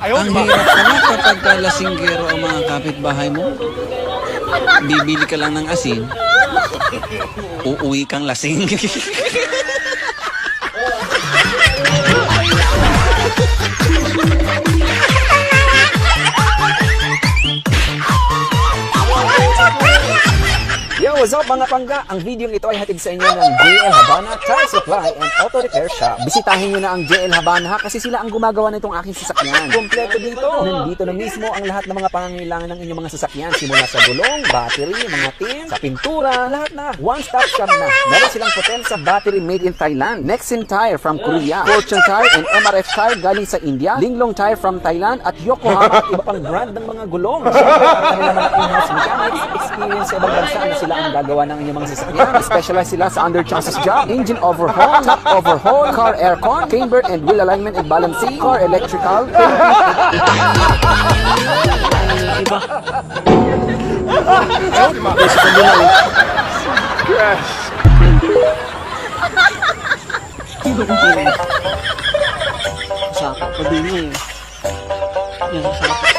Ang hirap pala kapag lasinggero ang mga kapitbahay mo. Bibili ka lang ng asin, uuwi kang lasing. Yo, what's up mga pangga? Ang video ito ay hatid sa inyo ng JL Habana Tire Supply and Auto Repair Shop. Bisitahin nyo na ang JL Habana ha, kasi sila ang gumagawa nitong aking sasakyan. Kompleto dito. Nandito na mismo ang lahat ng mga pangangailangan ng inyong mga sasakyan. Simula sa gulong, battery, mga tin, sa pintura, lahat na. One-stop shop na. Meron silang Potenza battery made in Thailand. Nexen Tire from Korea. Fortune Tire and MRF Tire galing sa India. Linglong Tire from Thailand at Yokohama at iba pang brand ng mga gulong. Siyempre, naman ang in-house mechanics, experience sa ibang bansa na sila ang gagawa ng inyong mga sasakyan. Specialize sila sa under chassis job, engine overhaul, top overhaul, car aircon, camber and wheel alignment and balancing, car electrical, iba. Sakit pa din eh. Yan, sakit.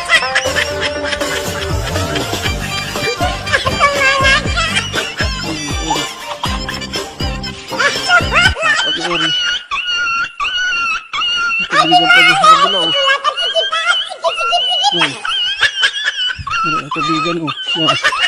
Eri. Tubigan pa din sa kabila oh. Yan. Tubigan oh. Yan.